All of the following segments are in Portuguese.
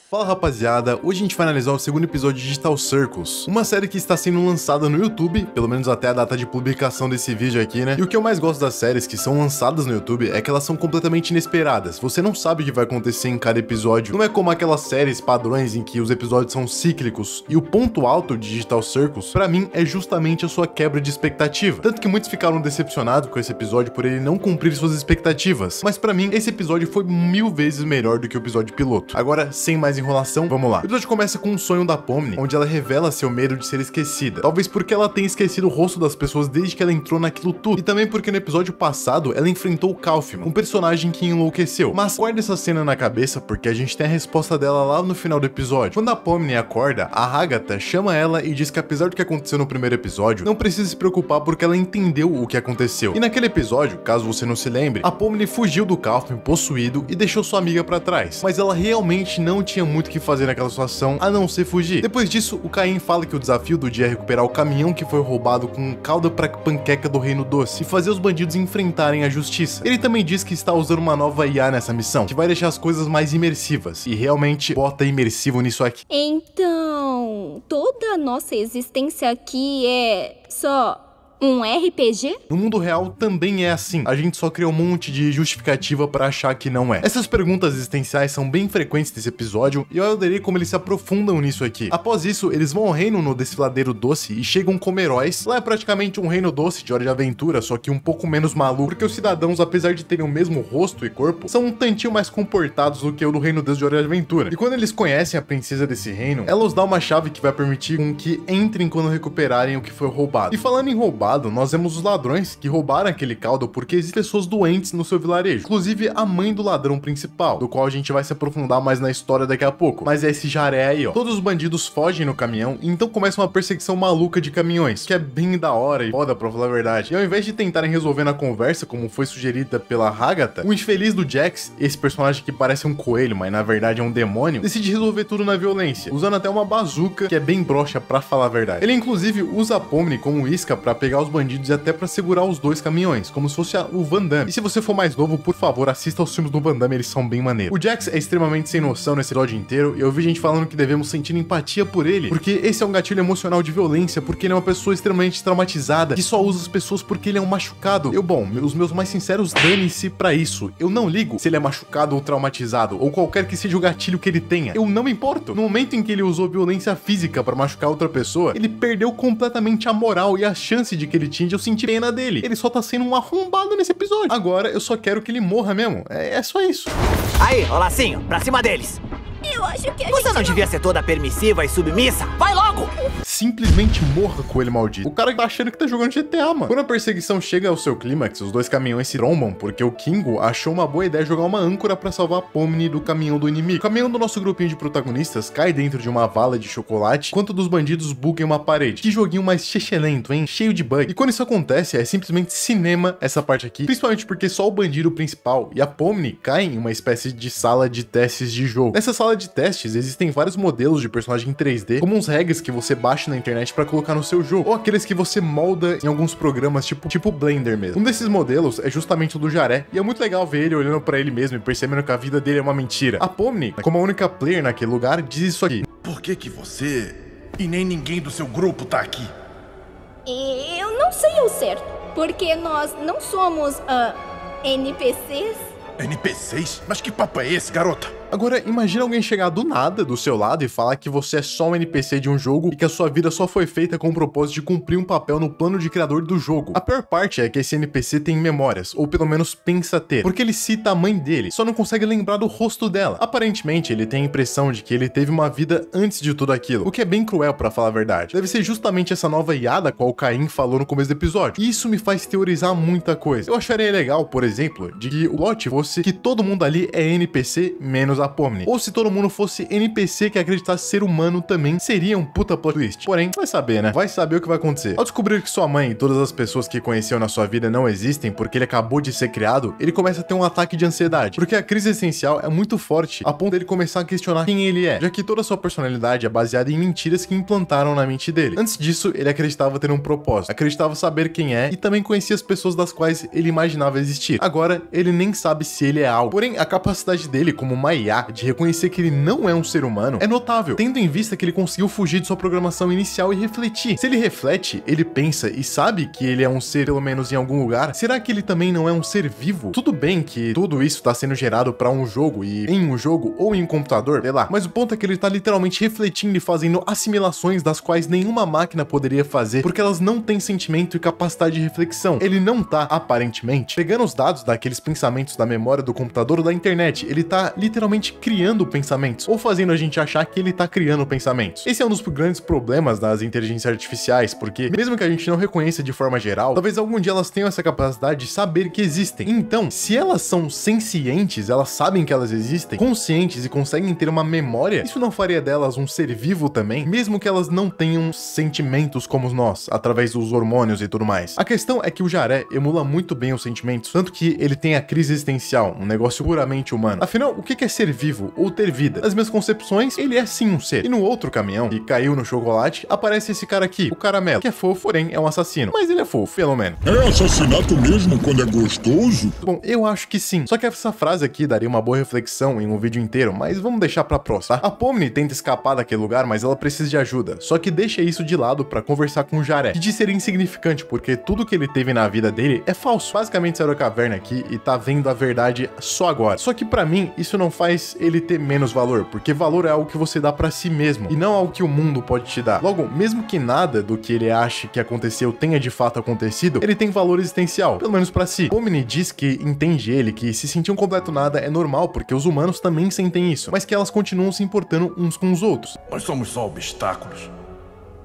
Fala rapaziada, hoje a gente vai analisar o segundo episódio de Digital Circus, uma série que está sendo lançada no YouTube, pelo menos até a data de publicação desse vídeo aqui, né? E o que eu mais gosto das séries que são lançadas no YouTube é que elas são completamente inesperadas, você não sabe o que vai acontecer em cada episódio, não é como aquelas séries padrões em que os episódios são cíclicos, e o ponto alto de Digital Circus, pra mim, é justamente a sua quebra de expectativa, tanto que muitos ficaram decepcionados com esse episódio por ele não cumprir suas expectativas, mas pra mim, esse episódio foi 1000 vezes melhor do que o episódio piloto. Agora, sem mais enrolação, vamos lá. O episódio começa com um sonho da Pomni, onde ela revela seu medo de ser esquecida. Talvez porque ela tenha esquecido o rosto das pessoas desde que ela entrou naquilo tudo. E também porque no episódio passado, ela enfrentou o Kaufman, um personagem que enlouqueceu. Mas guarda essa cena na cabeça, porque a gente tem a resposta dela lá no final do episódio. Quando a Pomni acorda, a Agatha chama ela e diz que apesar do que aconteceu no primeiro episódio, não precisa se preocupar porque ela entendeu o que aconteceu. E naquele episódio, caso você não se lembre, a Pomni fugiu do Kaufman possuído e deixou sua amiga pra trás. Mas ela realmente não tinha muito o que fazer naquela situação a não ser fugir. Depois disso, o Caim fala que o desafio do dia é recuperar o caminhão que foi roubado com calda pra panqueca do Reino Doce e fazer os bandidos enfrentarem a justiça. Ele também diz que está usando uma nova IA nessa missão, que vai deixar as coisas mais imersivas, e realmente bota imersivo nisso aqui. Então, toda a nossa existência aqui é só um RPG? No mundo real também é assim. A gente só cria um monte de justificativa pra achar que não é. Essas perguntas existenciais são bem frequentes nesse episódio e eu adorei como eles se aprofundam nisso aqui. Após isso, eles vão ao reino no desfiladeiro doce e chegam como heróis. Lá é praticamente um reino doce de Hora de Aventura, só que um pouco menos maluco, porque os cidadãos, apesar de terem o mesmo rosto e corpo, são um tantinho mais comportados do que o do Reino Deus de Hora de Aventura. E quando eles conhecem a princesa desse reino, ela os dá uma chave que vai permitir com que entrem quando recuperarem o que foi roubado. E falando em roubar, nós vemos os ladrões que roubaram aquele caldo porque existem pessoas doentes no seu vilarejo, inclusive a mãe do ladrão principal, do qual a gente vai se aprofundar mais na história daqui a pouco, mas é esse jaré aí, ó. Todos os bandidos fogem no caminhão e então começa uma perseguição maluca de caminhões, que é bem da hora e foda pra falar a verdade. E ao invés de tentarem resolver na conversa, como foi sugerida pela Agatha, o infeliz do Jax, esse personagem que parece um coelho, mas na verdade é um demônio, decide resolver tudo na violência, usando até uma bazuca que é bem broxa pra falar a verdade. Ele inclusive usa a Pomni como isca pra pegar os bandidos e até pra segurar os dois caminhões, como se fosse o Van Damme. E se você for mais novo, por favor, assista aos filmes do Van Damme, eles são bem maneiros. O Jax é extremamente sem noção nesse episódio inteiro, e eu vi gente falando que devemos sentir empatia por ele, porque esse é um gatilho emocional de violência, porque ele é uma pessoa extremamente traumatizada, que só usa as pessoas porque ele é um machucado. Os meus mais sinceros, dane-se pra isso. Eu não ligo se ele é machucado ou traumatizado, ou qualquer que seja o gatilho que ele tenha. Eu não me importo. No momento em que ele usou violência física pra machucar outra pessoa, ele perdeu completamente a moral e a chance de que ele tinha de eu sentir pena dele. Ele só tá sendo um arrombado nesse episódio. Agora, eu só quero que ele morra mesmo. É só isso. Aí, ô lacinho, pra cima deles. Eu acho que Você não devia ser toda permissiva e submissa? Vai logo! Simplesmente morra com ele maldito. O cara tá achando que tá jogando GTA, mano. Quando a perseguição chega ao seu clímax, os dois caminhões se trombam porque o Kingo achou uma boa ideia jogar uma âncora pra salvar a Pomni do caminhão do inimigo. O caminhão do nosso grupinho de protagonistas cai dentro de uma vala de chocolate, enquanto dos bandidos bugam uma parede. Que joguinho mais chechelento, hein? Cheio de bug. E quando isso acontece, é simplesmente cinema essa parte aqui, principalmente porque só o bandido principal e a Pomni caem em uma espécie de sala de testes de jogo. Nessa sala de testes, existem vários modelos de personagem em 3D, como uns regs que você baixa na internet pra colocar no seu jogo, ou aqueles que você molda em alguns programas tipo Blender mesmo. Um desses modelos é justamente o do Jaré, e é muito legal ver ele olhando pra ele mesmo e percebendo que a vida dele é uma mentira. A Pomni, como a única player naquele lugar, diz isso aqui. Por que você e nem ninguém do seu grupo tá aqui? Eu não sei ao certo, porque nós não somos, NPCs? NPCs? Mas que papo é esse, garota? Agora, imagina alguém chegar do nada do seu lado e falar que você é só um NPC de um jogo e que a sua vida só foi feita com o propósito de cumprir um papel no plano de criador do jogo. A pior parte é que esse NPC tem memórias, ou pelo menos pensa ter, porque ele cita a mãe dele, só não consegue lembrar do rosto dela. Aparentemente, ele tem a impressão de que ele teve uma vida antes de tudo aquilo, o que é bem cruel pra falar a verdade. Deve ser justamente essa nova IA da qual o Caim falou no começo do episódio. E isso me faz teorizar muita coisa. Eu acharia legal, por exemplo, de que o plot fosse que todo mundo ali é NPC menos a Pomni. Ou se todo mundo fosse NPC que acreditasse ser humano também, seria um puta plot twist. Porém, vai saber, né? Vai saber o que vai acontecer. Ao descobrir que sua mãe e todas as pessoas que conheceu na sua vida não existem porque ele acabou de ser criado, ele começa a ter um ataque de ansiedade. Porque a crise essencial é muito forte, a ponto dele começar a questionar quem ele é, já que toda a sua personalidade é baseada em mentiras que implantaram na mente dele. Antes disso, ele acreditava ter um propósito, acreditava saber quem é e também conhecia as pessoas das quais ele imaginava existir. Agora, ele nem sabe se se ele é algo. Porém, a capacidade dele como uma IA de reconhecer que ele não é um ser humano é notável, tendo em vista que ele conseguiu fugir de sua programação inicial e refletir. Se ele reflete, ele pensa e sabe que ele é um ser pelo menos em algum lugar, será que ele também não é um ser vivo? Tudo bem que tudo isso tá sendo gerado para um jogo e em um jogo ou em um computador, sei lá, mas o ponto é que ele tá literalmente refletindo e fazendo assimilações das quais nenhuma máquina poderia fazer, porque elas não têm sentimento e capacidade de reflexão. Ele não tá, aparentemente, pegando os dados daqueles pensamentos da memória do computador ou da internet, ele tá literalmente criando pensamentos, ou fazendo a gente achar que ele tá criando pensamentos. Esse é um dos grandes problemas das inteligências artificiais, porque mesmo que a gente não reconheça de forma geral, talvez algum dia elas tenham essa capacidade de saber que existem. Então, se elas são sencientes, elas sabem que elas existem, conscientes e conseguem ter uma memória, isso não faria delas um ser vivo também, mesmo que elas não tenham sentimentos como nós, através dos hormônios e tudo mais. A questão é que o Jaré emula muito bem os sentimentos, tanto que ele tem a crise existencial, um negócio puramente humano. Afinal, o que é ser vivo ou ter vida? Nas minhas concepções, ele é sim um ser. E no outro caminhão, que caiu no chocolate, aparece esse cara aqui, o Caramelo, que é fofo, porém é um assassino. Mas ele é fofo, pelo menos. É assassinato mesmo quando é gostoso? Bom, eu acho que sim. Só que essa frase aqui daria uma boa reflexão em um vídeo inteiro, mas vamos deixar pra próxima, tá? A Pomni tenta escapar daquele lugar, mas ela precisa de ajuda. Só que deixa isso de lado pra conversar com o Jaré, que diz ser insignificante, porque tudo que ele teve na vida dele é falso. Basicamente saiu da caverna aqui e tá vendo a verdade só agora. Só que pra mim, isso não faz ele ter menos valor, porque valor é algo que você dá pra si mesmo, e não algo que o mundo pode te dar. Logo, mesmo que nada do que ele acha que aconteceu tenha de fato acontecido, ele tem valor existencial, pelo menos pra si. Pomni diz que entende ele, que se sentir um completo nada é normal, porque os humanos também sentem isso, mas que elas continuam se importando uns com os outros. Nós somos só obstáculos,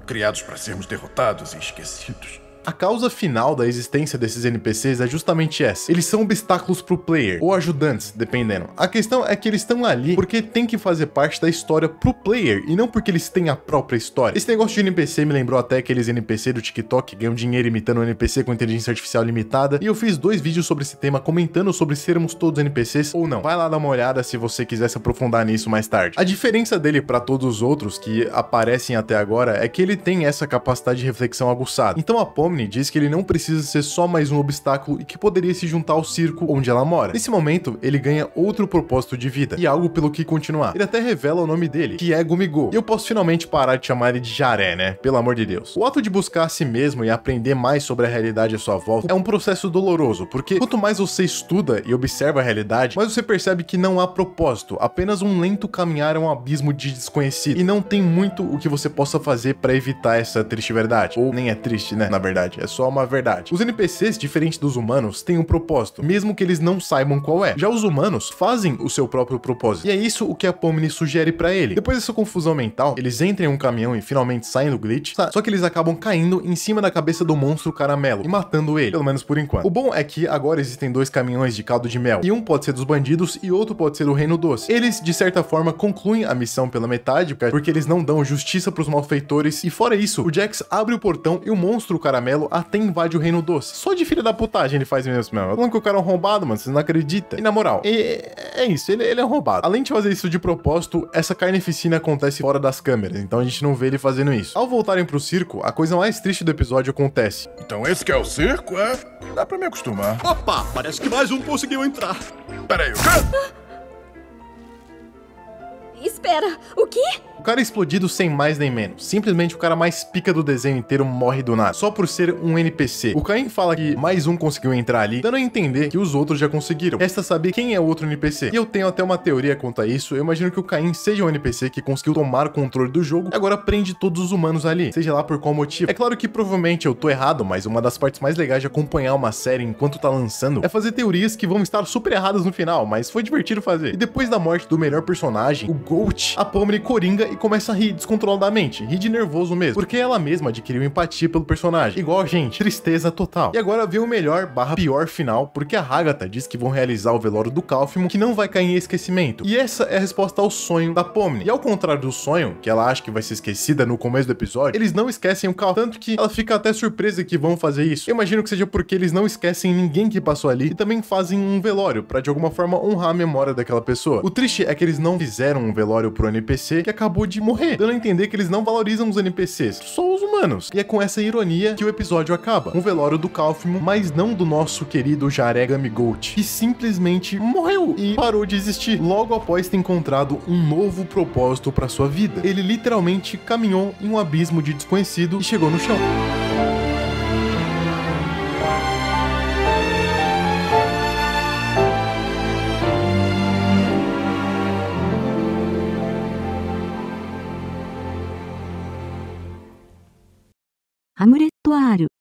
criados para sermos derrotados e esquecidos. A causa final da existência desses NPCs é justamente essa. Eles são obstáculos pro player, ou ajudantes, dependendo. A questão é que eles estão ali porque tem que fazer parte da história pro player, e não porque eles têm a própria história. Esse negócio de NPC me lembrou até aqueles NPC do TikTok que ganham dinheiro imitando um NPC com inteligência artificial limitada, e eu fiz 2 vídeos sobre esse tema comentando sobre sermos todos NPCs ou não. Vai lá dar uma olhada se você quiser se aprofundar nisso mais tarde. A diferença dele para todos os outros que aparecem até agora é que ele tem essa capacidade de reflexão aguçada. Então a Pomni diz que ele não precisa ser só mais um obstáculo e que poderia se juntar ao circo onde ela mora. Nesse momento, ele ganha outro propósito de vida e algo pelo que continuar. Ele até revela o nome dele, que é Gumigo. E eu posso finalmente parar de chamar ele de Jaré, né? Pelo amor de Deus. O ato de buscar a si mesmo e aprender mais sobre a realidade à sua volta é um processo doloroso, porque quanto mais você estuda e observa a realidade, mais você percebe que não há propósito, apenas um lento caminhar a um abismo de desconhecido. E não tem muito o que você possa fazer para evitar essa triste verdade. Ou nem é triste, né? Na verdade, é só uma verdade. Os NPCs, diferente dos humanos, têm um propósito, mesmo que eles não saibam qual é. Já os humanos fazem o seu próprio propósito. E é isso o que a Pomni sugere pra ele. Depois dessa confusão mental, eles entram em um caminhão e finalmente saem do glitch, só que eles acabam caindo em cima da cabeça do monstro Caramelo e matando ele, pelo menos por enquanto. O bom é que agora existem 2 caminhões de caldo de mel, e um pode ser dos bandidos e outro pode ser do Reino Doce. Eles, de certa forma, concluem a missão pela metade, porque eles não dão justiça pros malfeitores, e fora isso, o Jax abre o portão e o monstro Caramelo até invade o Reino Doce. Só de filha da putagem ele faz mesmo. Falando que o cara é um roubado, mano, vocês não acreditam. E na moral, é isso, ele é um roubado. Além de fazer isso de propósito, essa carnificina acontece fora das câmeras, então a gente não vê ele fazendo isso. Ao voltarem pro circo, a coisa mais triste do episódio acontece. Então esse que é o circo, é? Dá pra me acostumar. Opa, parece que mais um conseguiu entrar. Peraí, o quê? Espera, o quê? O cara é explodido sem mais nem menos. Simplesmente o cara mais pica do desenho inteiro morre do nada, só por ser um NPC. O Caim fala que mais um conseguiu entrar ali, dando a entender que os outros já conseguiram. Resta saber quem é o outro NPC. E eu tenho até uma teoria quanto a isso. Eu imagino que o Caim seja um NPC que conseguiu tomar o controle do jogo e agora prende todos os humanos ali, seja lá por qual motivo. É claro que provavelmente eu tô errado, mas uma das partes mais legais de acompanhar uma série enquanto tá lançando é fazer teorias que vão estar super erradas no final, mas foi divertido fazer. E depois da morte do melhor personagem, o Gold, a Pomni coringa e começa a rir descontroladamente, rir de nervoso mesmo, porque ela mesma adquiriu empatia pelo personagem, igual a gente, tristeza total. E agora vem o melhor / pior final, porque a Hagatha diz que vão realizar o velório do Kaufman, que não vai cair em esquecimento. E essa é a resposta ao sonho da Pomni. E ao contrário do sonho, que ela acha que vai ser esquecida no começo do episódio, eles não esquecem o Kaufman, tanto que ela fica até surpresa que vão fazer isso. Eu imagino que seja porque eles não esquecem ninguém que passou ali e também fazem um velório, pra de alguma forma honrar a memória daquela pessoa. O triste é que eles não fizeram um velório velório pro NPC que acabou de morrer, dando a entender que eles não valorizam os NPCs, só os humanos. E é com essa ironia que o episódio acaba. Um velório do Calfimo, mas não do nosso querido Jaré Gamigold, que simplesmente morreu e parou de existir logo após ter encontrado um novo propósito para sua vida. Ele literalmente caminhou em um abismo de desconhecido e chegou no chão. Hamlet はある。